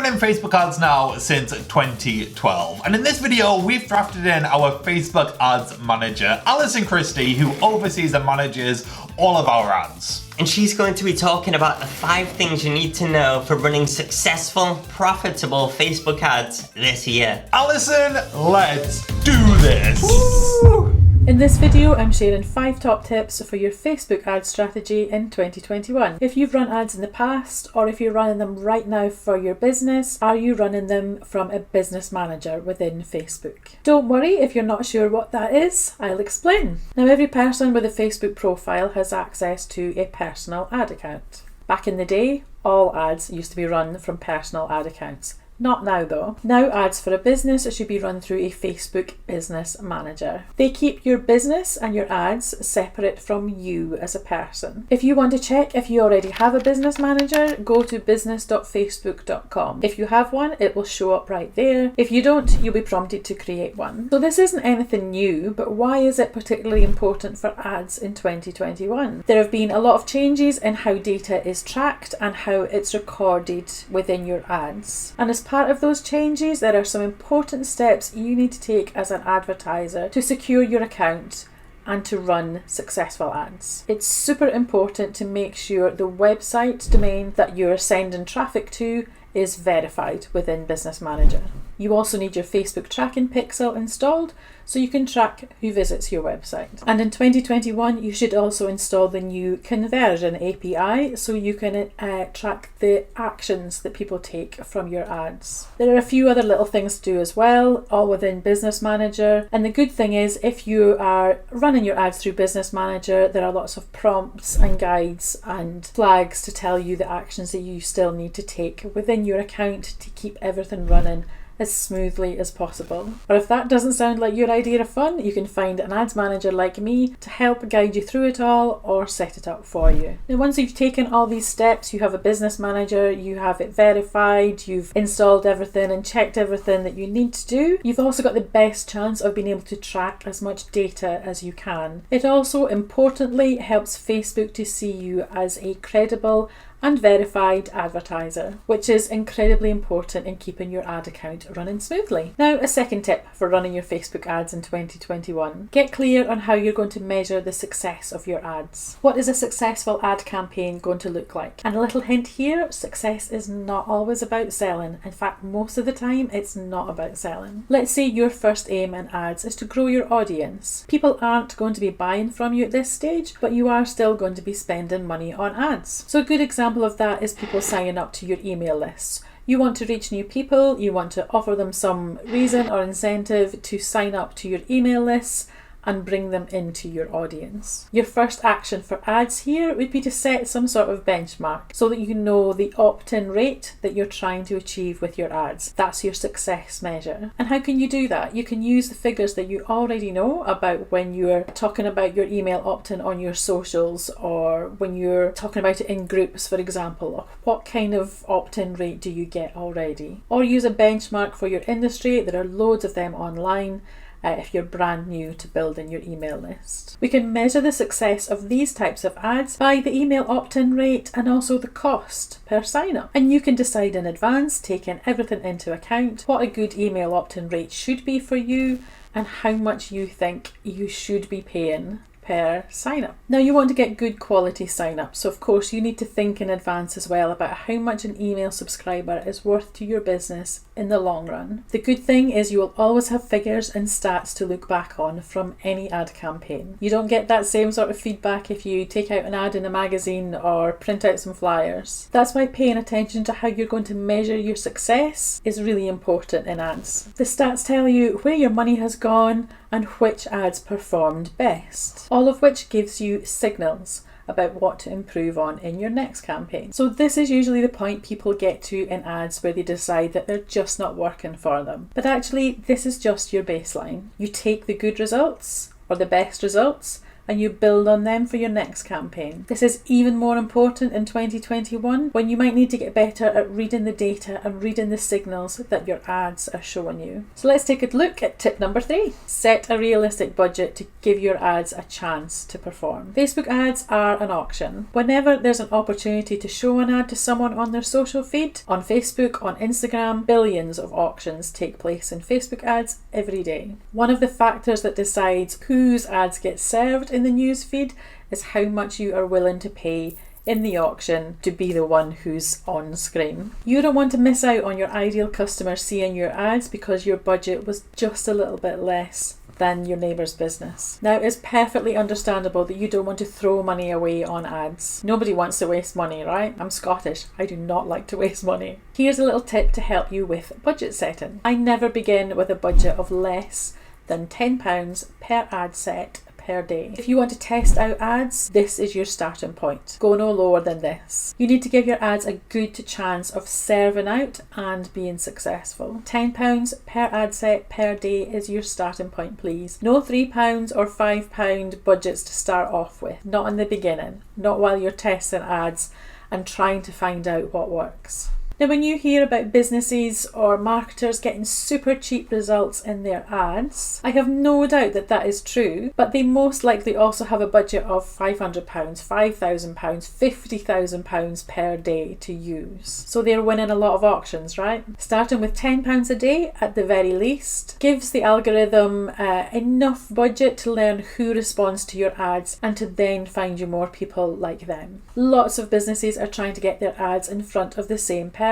running Facebook ads now since 2012, and in this video we've drafted in our Facebook Ads Manager, Alison Christie, who oversees and manages all of our ads. And she's going to be talking about the 5 things you need to know for running successful, profitable Facebook ads this year. Alison, let's do this! Woo! In this video, I'm sharing 5 top tips for your Facebook ad strategy in 2021. If you've run ads in the past, or if you're running them right now for your business, are you running them from a business manager within Facebook? Don't worry if you're not sure what that is, I'll explain. Now, every person with a Facebook profile has access to a personal ad account. Back in the day, all ads used to be run from personal ad accounts. Not now though. Now ads for a business should be run through a Facebook Business Manager. They keep your business and your ads separate from you as a person. If you want to check if you already have a business manager, go to business.facebook.com. If you have one, it will show up right there. If you don't, you'll be prompted to create one. So this isn't anything new, but why is it particularly important for ads in 2021? There have been a lot of changes in how data is tracked and how it's recorded within your ads. And as part of those changes, there are some important steps you need to take as an advertiser to secure your account and to run successful ads. It's super important to make sure the website domain that you're sending traffic to is verified within Business Manager. You also need your Facebook tracking pixel installed so you can track who visits your website. And in 2021, you should also install the new Conversion API so you can track the actions that people take from your ads. There are a few other little things to do as well, all within Business Manager. And the good thing is, if you are running your ads through Business Manager, there are lots of prompts and guides and flags to tell you the actions that you still need to take within your account to keep everything running as smoothly as possible. Or if that doesn't sound like your idea of fun, you can find an ads manager like me to help guide you through it all or set it up for you. Now, once you've taken all these steps, you have a business manager, you have it verified, you've installed everything and checked everything that you need to do, you've also got the best chance of being able to track as much data as you can. It also importantly helps Facebook to see you as a credible and verified advertiser, which is incredibly important in keeping your ad account running smoothly. Now, a second tip for running your Facebook ads in 2021. Get clear on how you're going to measure the success of your ads. What is a successful ad campaign going to look like? And a little hint here, success is not always about selling. In fact, most of the time, it's not about selling. Let's say your first aim in ads is to grow your audience. People aren't going to be buying from you at this stage, but you are still going to be spending money on ads. So a good example of that is people signing up to your email lists. You want to reach new people, you want to offer them some reason or incentive to sign up to your email lists and bring them into your audience. Your first action for ads here would be to set some sort of benchmark so that you know the opt-in rate that you're trying to achieve with your ads. That's your success measure. And how can you do that? You can use the figures that you already know about when you're talking about your email opt-in on your socials, or when you're talking about it in groups, for example. What kind of opt-in rate do you get already? Or use a benchmark for your industry. There are loads of them online. If you're brand new to building your email list. We can measure the success of these types of ads by the email opt-in rate and also the cost per sign-up. And you can decide in advance, taking everything into account, what a good email opt-in rate should be for you and how much you think you should be paying per sign-up. Now, you want to get good quality sign-ups, so of course you need to think in advance as well about how much an email subscriber is worth to your business in the long run. The good thing is you will always have figures and stats to look back on from any ad campaign. You don't get that same sort of feedback if you take out an ad in a magazine or print out some flyers. That's why paying attention to how you're going to measure your success is really important in ads. The stats tell you where your money has gone and which ads performed best, all of which gives you signals about what to improve on in your next campaign. So this is usually the point people get to in ads where they decide that they're just not working for them. But actually, this is just your baseline. You take the good results or the best results and you build on them for your next campaign. This is even more important in 2021 when you might need to get better at reading the data and reading the signals that your ads are showing you. So let's take a look at tip number 3. Set a realistic budget to give your ads a chance to perform. Facebook ads are an auction. Whenever there's an opportunity to show an ad to someone on their social feed, on Facebook, on Instagram, billions of auctions take place in Facebook ads every day. One of the factors that decides whose ads get served in the news feed is how much you are willing to pay in the auction to be the one who's on screen. You don't want to miss out on your ideal customer seeing your ads because your budget was just a little bit less than your neighbour's business. Now, it's perfectly understandable that you don't want to throw money away on ads. Nobody wants to waste money, right? I'm Scottish. I do not like to waste money. Here's a little tip to help you with budget setting. I never begin with a budget of less than £10 per ad set per day. If you want to test out ads, this is your starting point. Go no lower than this. You need to give your ads a good chance of serving out and being successful. £10 per ad set per day is your starting point, please. No £3 or £5 budgets to start off with. Not in the beginning. Not while you're testing ads and trying to find out what works. Now, when you hear about businesses or marketers getting super cheap results in their ads, I have no doubt that that is true, but they most likely also have a budget of £500, £5,000, £50,000 per day to use. So they're winning a lot of auctions, right? Starting with £10 a day at the very least gives the algorithm enough budget to learn who responds to your ads and to then find you more people like them. Lots of businesses are trying to get their ads in front of the same person.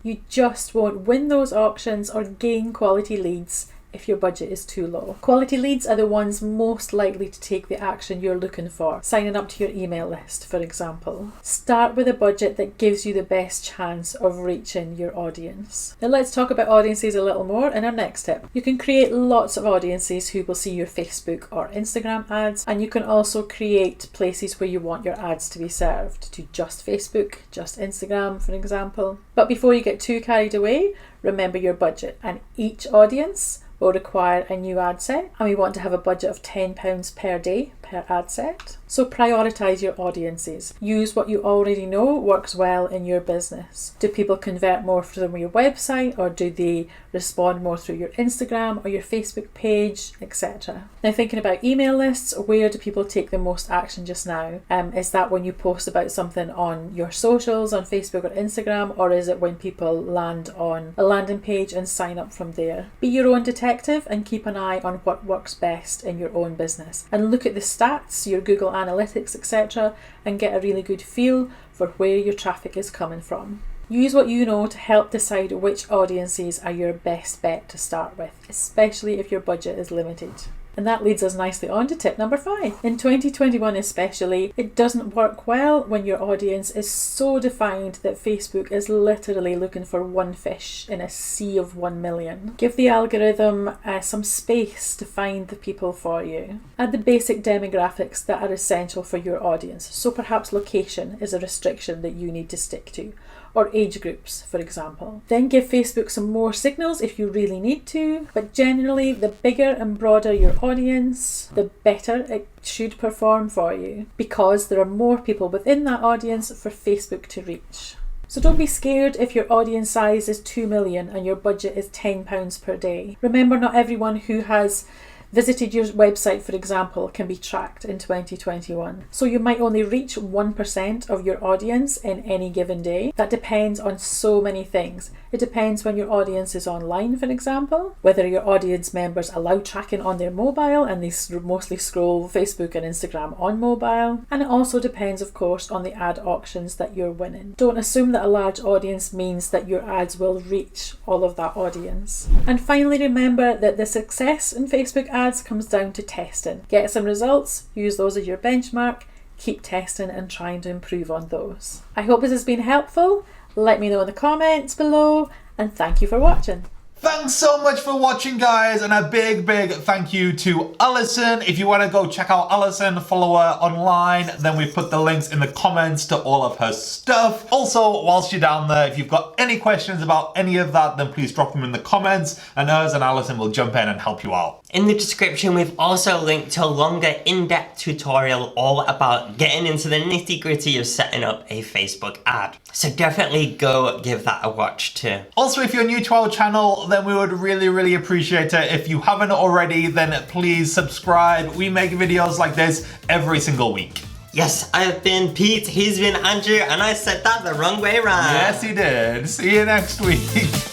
You just won't win those auctions or gain quality leads if your budget is too low. Quality leads are the ones most likely to take the action you're looking for, signing up to your email list, for example. Start with a budget that gives you the best chance of reaching your audience. Now let's talk about audiences a little more in our next tip. You can create lots of audiences who will see your Facebook or Instagram ads, and you can also create places where you want your ads to be served, to just Facebook, just Instagram, for example. But before you get too carried away, remember your budget, and each audience will require a new ad set, and we want to have a budget of £10 per day per ad set. So prioritise your audiences. Use what you already know works well in your business. Do people convert more from your website, or do they respond more through your Instagram or your Facebook page, etc. Now, thinking about email lists, where do people take the most action just now? Is that when you post about something on your socials, on Facebook or Instagram, or is it when people land on a landing page and sign up from there? Be your own detective and keep an eye on what works best in your own business, and look at the stats, your Google Analytics, etc., and get a really good feel for where your traffic is coming from. Use what you know to help decide which audiences are your best bet to start with, especially if your budget is limited. And that leads us nicely on to tip number 5. In 2021 especially, it doesn't work well when your audience is so defined that Facebook is literally looking for one fish in a sea of 1 million. Give the algorithm some space to find the people for you. Add the basic demographics that are essential for your audience. So perhaps location is a restriction that you need to stick to, or age groups, for example. Then give Facebook some more signals if you really need to, but generally the bigger and broader your audience, the better it should perform for you, because there are more people within that audience for Facebook to reach. So don't be scared if your audience size is 2 million and your budget is £10 per day. Remember, not everyone who has visited your website, for example, can be tracked in 2021. So you might only reach 1% of your audience in any given day. That depends on so many things. It depends when your audience is online, for example, whether your audience members allow tracking on their mobile and they mostly scroll Facebook and Instagram on mobile. And it also depends, of course, on the ad auctions that you're winning. Don't assume that a large audience means that your ads will reach all of that audience. And finally, remember that the success in Facebook ads comes down to testing. Get some results, use those as your benchmark, keep testing and trying to improve on those. I hope this has been helpful. Let me know in the comments below, and thank you for watching. Thanks so much for watching, guys, and a big thank you to Alison. If you want to go check out Alison, follow her online, then we put the links in the comments to all of her stuff. Also, whilst you're down there, if you've got any questions about any of that, then please drop them in the comments, and us and Alison will jump in and help you out. In the description, we've also linked to a longer, in-depth tutorial all about getting into the nitty-gritty of setting up a Facebook ad. So definitely go give that a watch too. Also, if you're new to our channel, then we would really appreciate it. If you haven't already, then please subscribe. We make videos like this every single week. Yes, I've been Pete, he's been Andrew, and I said that the wrong way around. Yes, he did. See you next week.